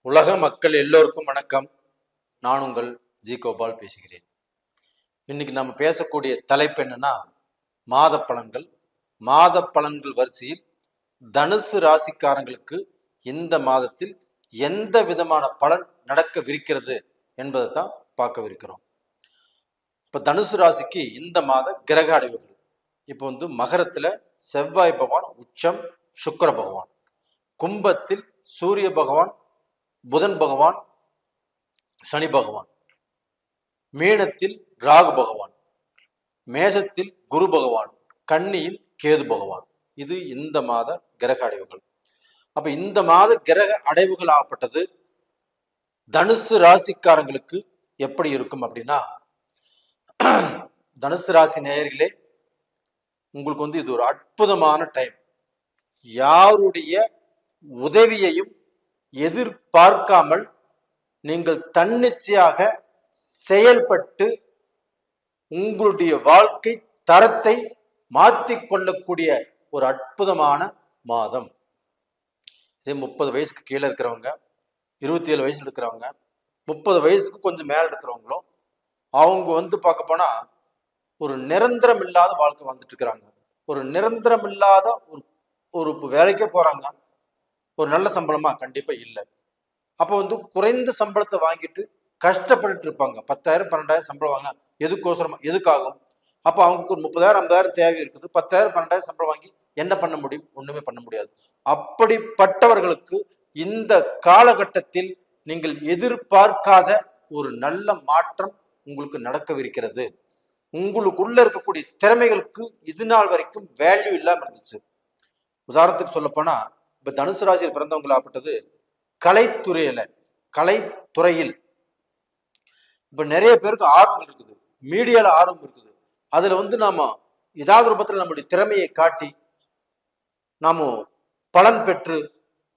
உலக மக்கள் எல்லோருக்கும் வணக்கம். நான் உங்கள் ஜி கோபால் பேசுகிறேன். இன்னைக்கு நம்ம பேசக்கூடிய தலைப்பு என்னன்னா மாத பலன்கள். மாத பலன்கள் வரிசையில் தனுசு ராசிக்காரங்களுக்கு இந்த மாதத்தில் எந்த விதமான பலன் நடக்கவிருக்கிறது என்பதை தான் பார்க்கவிருக்கிறோம். இப்போ தனுசு ராசிக்கு இந்த மாத கிரக அடைவுகள். இப்போ மகரத்துல செவ்வாய் பகவான் உச்சம், சுக்கிர பகவான். கும்பத்தில் சூரிய பகவான், புதன் பகவான், சனி பகவான். மீனத்தில் ராகு பகவான், மேசத்தில் குரு பகவான், கன்னியில் கேது பகவான். இது இந்த மாத கிரக அடைவுகள். அப்ப இந்த மாத கிரக அடைவுகள் ஆகப்பட்டது தனுசு ராசிக்காரங்களுக்கு எப்படி இருக்கும் அப்படின்னா, தனுசு ராசி நேயர்களே, உங்களுக்கு இது ஒரு அற்புதமான டைம். யாருடைய உதவியையும் எதிர்பார்க்காமல் நீங்கள் தன்னிச்சையாக செயல்பட்டு உங்களுடைய வாழ்க்கை தரத்தை மாற்றிக்கொள்ளக்கூடிய ஒரு அற்புதமான மாதம். இதே 30 வயசுக்கு கீழே இருக்கிறவங்க, 27 வயசுல இருக்கிறவங்க, 30 வயசுக்கு கொஞ்சம் மேல இருக்கிறவங்களும் அவங்க பார்க்க போனா ஒரு நிரந்தரம் இல்லாத வாழ்க்கை வாழ்ந்துட்டு இருக்கிறாங்க. ஒரு நிரந்தரம் இல்லாத ஒரு வேலைக்கே போறாங்க. ஒரு நல்ல சம்பளமா கண்டிப்பா இல்லை. அப்போ குறைந்த சம்பளத்தை வாங்கிட்டு கஷ்டப்பட்டு இருப்பாங்க. 10,000 12,000 சம்பளம் வாங்கினா எதுக்காகும்? அப்போ அவங்களுக்கு ஒரு 30,000 50,000 தேவை இருக்குது. 10,000 12,000 சம்பளம் வாங்கி என்ன பண்ண முடியும்? ஒண்ணுமே பண்ண முடியாது. அப்படிப்பட்டவர்களுக்கு இந்த காலகட்டத்தில் நீங்கள் எதிர்பார்க்காத ஒரு நல்ல மாற்றம் உங்களுக்கு நடக்கவிருக்கிறது. உங்களுக்குள்ள இருக்கக்கூடிய திறமைகளுக்கு இது நாள் வரைக்கும் வேல்யூ இல்லாம இருந்துச்சு. உதாரணத்துக்கு சொல்ல போனா, இப்ப தனுசு ராசியில் பிறந்தவங்களாகப்பட்டது கலைத்துறையில் இப்ப நிறைய பேருக்கு ஆர்வம் இருக்குது, மீடியால ஆர்வம் இருக்குது. அதுல நாம ஏதாவது ரூபத்துல நம்மளுடைய திறமையை காட்டி நாம பலன் பெற்று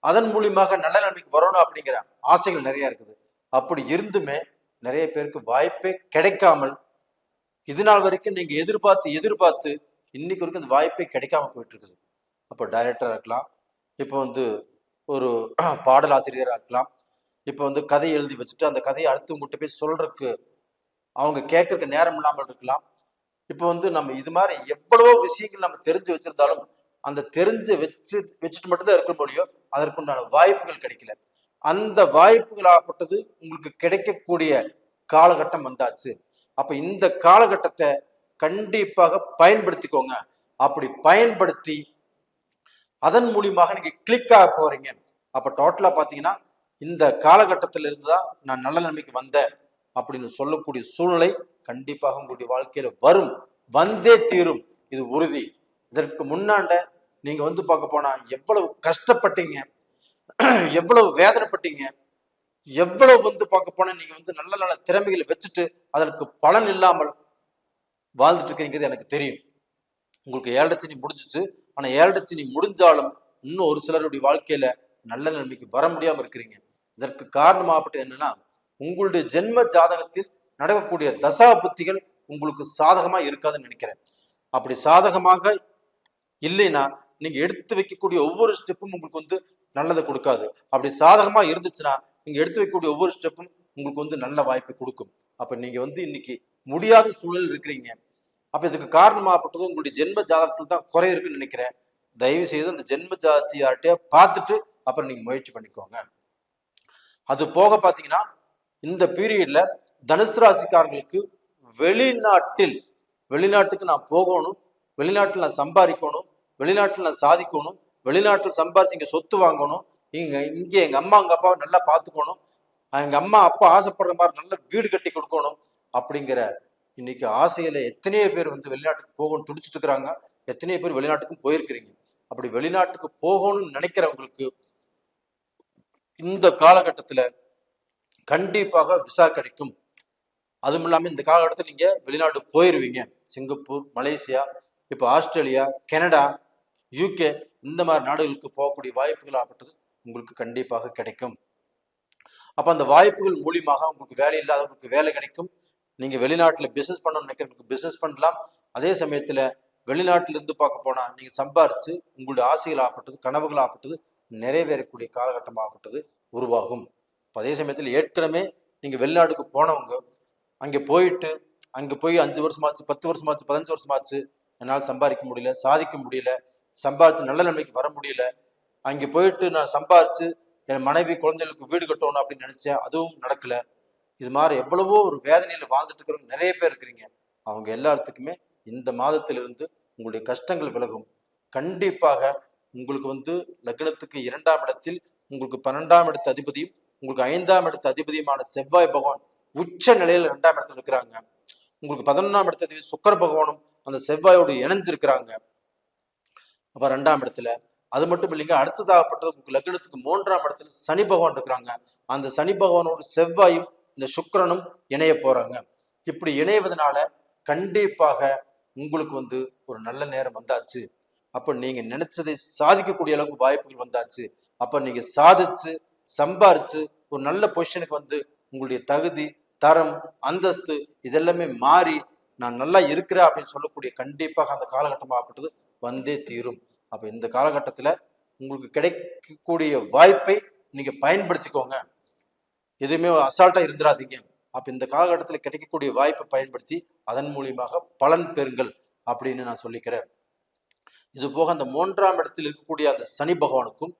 அதன் மூலியமாக நல்ல நிலைமைக்கு வரணும் அப்படிங்கிற ஆசைகள் நிறைய இருக்குது. அப்படி இருந்துமே நிறைய பேருக்கு வாய்ப்பே கிடைக்காமல் இது நாள் வரைக்கும் நீங்க எதிர்பார்த்து இன்னைக்கு வரைக்கும் அந்த வாய்ப்பே கிடைக்காம போயிட்டு இருக்குது. அப்போ டைரக்டரா இருக்கலாம், இப்போ ஒரு பாடல் ஆசிரியராக இருக்கலாம், இப்போ கதை எழுதி வச்சுட்டு அந்த கதையை அடுத்தவங்ககிட்ட போய் சொல்றதுக்கு அவங்க கேட்கறதுக்கு நேரம் இல்லாமல் இருக்கலாம். இப்போ நம்ம இது மாதிரி எவ்வளவோ விஷயங்கள் நம்ம தெரிஞ்சு வச்சிருந்தாலும் அந்த தெரிஞ்சு வச்சுட்டு மட்டும்தான் இருக்க முடியும். அதற்குண்டான வாய்ப்புகள் கிடைக்கல. அந்த வாய்ப்புகள் ஆகப்பட்டது உங்களுக்கு கிடைக்கக்கூடிய காலகட்டம் வந்தாச்சு. அப்ப இந்த காலகட்டத்தை கண்டிப்பாக பயன்படுத்திக்கோங்க. அப்படி பயன்படுத்தி அதன் மூலியமாக நீங்க கிளிக் ஆக போறீங்க. அப்ப டோட்டலா பாத்தீங்கன்னா இந்த காலகட்டத்தில இருந்துதான் நான் நல்ல நிலைமைக்கு வந்தேன் அப்படின்னு சொல்லக்கூடிய சூழ்நிலை கண்டிப்பாக உங்களுடைய வாழ்க்கையில வரும், வந்தே தீரும். இது உறுதி. இதற்கு முன்னாண்ட நீங்க பார்க்க போனா எவ்வளவு கஷ்டப்பட்டீங்க, எவ்வளவு வேதனைப்பட்டீங்க, எவ்வளவு பார்க்க போனா நீங்க நல்ல நல்ல திறமைகளை வச்சுட்டு அதற்கு பலன் இல்லாமல் வாழ்ந்துட்டு இருக்கீங்கிறது எனக்கு தெரியும். உங்களுக்கு 7 சனி முடிஞ்சிச்சு. ஆனா 7 சனி முடிஞ்சாலும் இன்னும் ஒரு சிலருடைய வாழ்க்கையில நல்ல நிலைமைக்கு வர முடியாம இருக்கிறீங்க. இதற்கு காரணமாகப்பட்ட என்னன்னா, உங்களுடைய ஜென்ம ஜாதகத்தில் நடக்கக்கூடிய தசா புத்திகள் உங்களுக்கு சாதகமா இருக்காதுன்னு நினைக்கிறேன். அப்படி சாதகமாக இல்லைன்னா நீங்க எடுத்து வைக்கக்கூடிய ஒவ்வொரு ஸ்டெப்பும் உங்களுக்கு நல்லதை கொடுக்காது. அப்படி சாதகமா இருந்துச்சுன்னா நீங்க எடுத்து வைக்கக்கூடிய ஒவ்வொரு ஸ்டெப்பும் உங்களுக்கு நல்ல வாய்ப்பை கொடுக்கும். அப்ப நீங்க இன்னைக்கு முடியாத சூழல் இருக்கிறீங்க. அப்ப இதுக்கு காரணமாகப்பட்டது உங்களுடைய ஜென்ம ஜாதகத்தில் தான் குறை இருக்குன்னு நினைக்கிறேன். தயவு செய்து அந்த ஜென்ம ஜாதகத்தையார்கிட்ட பார்த்துட்டு அப்புறம் நீங்க முயற்சி பண்ணிக்கோங்க. அது போக பாத்தீங்கன்னா இந்த பீரியட்ல தனுசு ராசிக்காரங்களுக்கு வெளிநாட்டுக்கு நான் போகணும், வெளிநாட்டில் நான் சம்பாதிக்கணும், வெளிநாட்டில் நான் சாதிக்கணும், வெளிநாட்டில் சம்பாதிச்சு இங்க சொத்து வாங்கணும், இங்க எங்க அம்மா எங்க அப்பாவை நல்லா பார்த்துக்கணும், எங்க அம்மா அப்பா ஆசைப்படுற மாதிரி நல்ல வீடு கட்டி கொடுக்கணும் அப்படிங்கிற இன்னைக்கு ஆசையில எத்தனையோ பேர் வெளிநாட்டுக்கு போகணும்னு துடிச்சிட்டு இருக்கிறாங்க. எத்தனையோ பேர் வெளிநாட்டுக்கும் போயிருக்கிறீங்க. அப்படி வெளிநாட்டுக்கு போகணும்னு நினைக்கிறவங்களுக்கு இந்த காலகட்டத்துல கண்டிப்பாக விசா கிடைக்கும். அதுவும் இல்லாம இந்த காலகட்டத்தில் நீங்க வெளிநாடு போயிருவீங்க. சிங்கப்பூர், மலேசியா, இப்போ ஆஸ்திரேலியா, கனடா, UK இந்த மாதிரி நாடுகளுக்கு போகக்கூடிய வாய்ப்புகள் ஆகப்பட்டது உங்களுக்கு கண்டிப்பாக கிடைக்கும். அப்ப அந்த வாய்ப்புகள் மூலியமாக உங்களுக்கு வேலை இல்லாதவங்களுக்கு வேலை கிடைக்கும். நீங்க வெளிநாட்டுல பிசினஸ் பண்ணணும்னு நினைக்கிறவங்களுக்கு பிசினஸ் பண்ணலாம். அதே சமயத்துல வெளிநாட்டுல இருந்து பார்க்க போனா நீங்க சம்பாரிச்சு உங்களுடைய ஆசைகள் ஆகப்பட்டது, கனவுகள் ஆகப்பட்டது நிறைவேறக்கூடிய காலகட்டம் ஆகப்பட்டது உருவாகும். அதே சமயத்தில் ஏற்கனவே நீங்க வெளிநாட்டுக்கு போனவங்க அங்கே போயிட்டு அங்கே போய் 5 வருஷமாச்சு, 10 வருஷமாச்சு, 15 வருஷமாச்சு, என்னால் சம்பாதிக்க முடியல, சாதிக்க முடியல, சம்பாதிச்சு நல்ல நிலைமைக்கு வர முடியல, அங்கே போயிட்டு நான் சம்பாதிச்சு என் மனைவி குழந்தைகளுக்கு வீடு கட்டணும் அப்படின்னு நினைச்சேன், அதுவும் நடக்கல. இது மாதிரி எவ்வளவோ ஒரு வேதனையில வாழ்ந்துட்டு இருக்கிறவங்க நிறைய பேர் இருக்கிறீங்க. அவங்க எல்லாத்துக்குமே இந்த மாதத்திலிருந்து உங்களுடைய கஷ்டங்கள் விலகும். கண்டிப்பாக உங்களுக்கு லக்னத்துக்கு 2ஆம் இடத்தில் உங்களுக்கு 12ஆம் இடத்து அதிபதியும் உங்களுக்கு 5ஆம் இடத்து அதிபதியுமான செவ்வாய் பகவான் உச்ச நிலையில 2ஆம் இடத்துல இருக்கிறாங்க. உங்களுக்கு 11ஆம் இடத்து அதிபதி சுக்கிர பகவானும் அந்த செவ்வாயோடு இணைஞ்சிருக்கிறாங்க. அப்ப 2ஆம் இடத்துல அது மட்டும் இல்லைங்க, அடுத்ததாகப்பட்டது உங்களுக்கு லக்னத்துக்கு 3ஆம் இடத்துல சனி பகவான் இருக்கிறாங்க. அந்த சனி பகவானோடு செவ்வாயும் இந்த சுக்கிரனும் இணைய போறாங்க. இப்படி இணைவதனால கண்டிப்பாக உங்களுக்கு ஒரு நல்ல நேரம் வந்தாச்சு. அப்ப நீங்க நினைச்சதை சாதிக்கக்கூடிய அளவுக்கு வாய்ப்புகள் வந்தாச்சு. அப்ப நீங்க சாதிச்சு சம்பாரிச்சு ஒரு நல்ல பொசிஷனுக்கு உங்களுடைய தகுதி, தரம், அந்தஸ்து இதெல்லாமே மாறி நான் நல்லா இருக்கிறேன் அப்படின்னு சொல்லக்கூடிய கண்டிப்பாக அந்த காலகட்டமாகப்பட்டது வந்தே தீரும். அப்ப இந்த காலகட்டத்துல உங்களுக்கு கிடைக்கக்கூடிய வாய்ப்பை நீங்க பயன்படுத்திக்கோங்க. எதுவுமே அசால்ட்டா இருந்துடாதீங்க. அப்ப இந்த காலகட்டத்துல கிடைக்கக்கூடிய வாய்ப்பை பயன்படுத்தி அதன் மூலியமாக பலன் பெறுங்கள் அப்படின்னு நான் சொல்லிக்கிறேன். இது போக அந்த 3ஆம் இடத்தில் இருக்கக்கூடிய அந்த சனி பகவானுக்கும்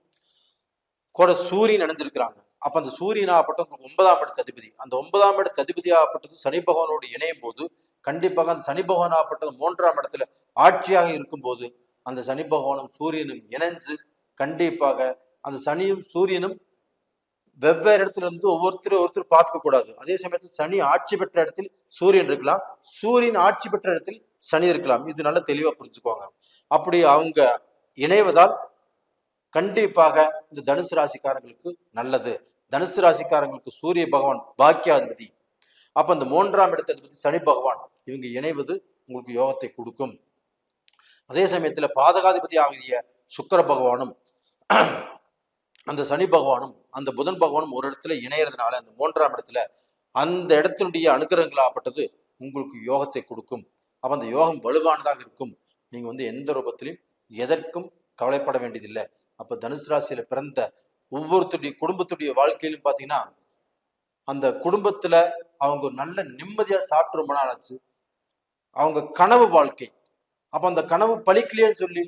கூட சூரியன் இணைஞ்சிருக்கிறாங்க. அப்ப அந்த சூரியன் ஆகப்பட்டது 9ஆம் இடத்து அதிபதி. அந்த 9ஆம் இடத்து அதிபதி ஆகப்பட்டது சனி பகவானோடு இணையும் போது கண்டிப்பாக அந்த சனி பகவான் ஆகப்பட்டது 3ஆம் இடத்துல ஆட்சியாக இருக்கும் போது அந்த சனி பகவானும் சூரியனும் இணைஞ்சு கண்டிப்பாக அந்த சனியும் சூரியனும் வெவ்வேறு இடத்துல இருந்து ஒருத்தர் பார்த்துக்க கூடாது. அதே சமயத்தில் சனி ஆட்சி பெற்ற இடத்தில் சூரியன் இருக்கலாம், சூரியன் ஆட்சி பெற்ற இடத்தில் சனி இருக்கலாம். இது நல்லா தெளிவா புரிஞ்சுக்குவாங்க. அப்படி அவங்க இணைவதால் கண்டிப்பாக இந்த தனுசு ராசிக்காரங்களுக்கு நல்லது. தனுசு ராசிக்காரங்களுக்கு சூரிய பகவான் பாக்கியாதிபதி. அப்ப இந்த 3ஆம் இடத்தை பத்தி சனி பகவான் இவங்க இணைவது உங்களுக்கு யோகத்தை கொடுக்கும். அதே சமயத்துல பாதகாதிபதி ஆகிய சுக்கிர பகவானும் அந்த சனி பகவானும் அந்த புதன் பகவானும் ஒரு இடத்துல இணையறதுனால அந்த 3ஆம் இடத்துல அந்த இடத்தினுடைய அனுகிரகங்களாகப்பட்டது உங்களுக்கு யோகத்தை கொடுக்கும். அப்ப அந்த யோகம் வலுவானதாக இருக்கும். நீங்க எந்த ரூபத்திலையும் எதற்கும் கவலைப்பட வேண்டியதில்லை. அப்ப தனுசு ராசியில பிறந்த ஒவ்வொருத்தருடைய குடும்பத்துடைய வாழ்க்கையிலும் பாத்தீங்கன்னா அந்த குடும்பத்துல அவங்க ஒரு நல்ல நிம்மதியா சாப்பிட்டு ரொம்ப நாள் ஆச்சு. அவங்க கனவு வாழ்க்கை, அப்ப அந்த கனவு பலிக்கலையே சொல்லி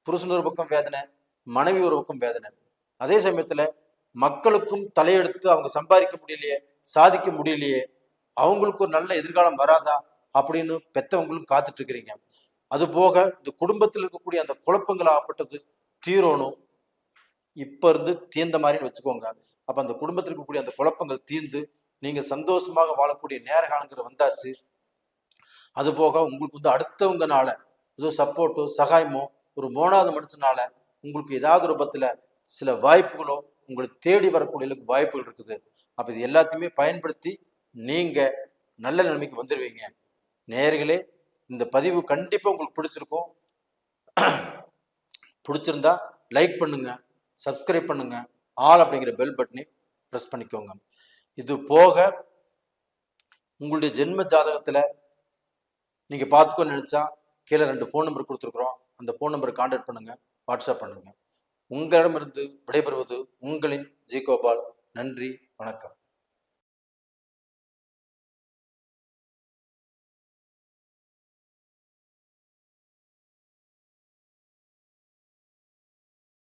புருஷன் ஒரு பக்கம் வேதனை, மனைவி ஒரு பக்கம் வேதனை. அதே சமயத்துல மக்களுக்கும் தலையெடுத்து அவங்க சம்பாதிக்க முடியலையே, சாதிக்க முடியலையே, அவங்களுக்கு ஒரு நல்ல எதிர்காலம் வராதா அப்படின்னு பெத்தவங்களும் காத்துட்டு இருக்கிறீங்க. அது போக இந்த குடும்பத்தில் இருக்கக்கூடிய அந்த குழப்பங்கள் ஆகப்பட்டது தீரணும். இப்ப இருந்து தீர்ந்த மாதிரின்னு வச்சுக்கோங்க. அப்ப அந்த குடும்பத்தில் இருக்கக்கூடிய அந்த குழப்பங்கள் தீர்ந்து நீங்க சந்தோஷமாக வாழக்கூடிய நேர காலங்கள் வந்தாச்சு. அது போக உங்களுக்கு அடுத்தவங்கனால ஏதோ சப்போர்ட்டோ சகாயமோ ஒரு 3வது மனுஷனால உங்களுக்கு ஏதாவது ரூபத்துல சில வாய்ப்புகளோ உங்களை தேடி வரக்கூடிய வாய்ப்புகள் இருக்குது. அப்ப இது எல்லாத்தையுமே பயன்படுத்தி நீங்க நல்ல நிலைமைக்கு வந்துடுவீங்க. நேயர்களே, இந்த பதிவு கண்டிப்பா உங்களுக்கு பிடிச்சிருக்கும். பிடிச்சிருந்தா லைக் பண்ணுங்க, சப்ஸ்கிரைப் பண்ணுங்க, ஆல் அப்படிங்கிற பெல் பட்டனை பிரஸ் பண்ணிக்கோங்க. இது போக உங்களுடைய ஜென்ம ஜாதகத்துல நீங்க பார்த்துக்கோன்னு நினைச்சா கீழே 2 ஃபோன் நம்பர் கொடுத்துருக்குறோம். அந்த ஃபோன் நம்பரை கான்டாக்ட் பண்ணுங்க, வாட்ஸ்அப் பண்ணுங்க. உங்களிடமிருந்து விடைபெறுவது உங்களின் ஜி கோபால். நன்றி, வணக்கம்.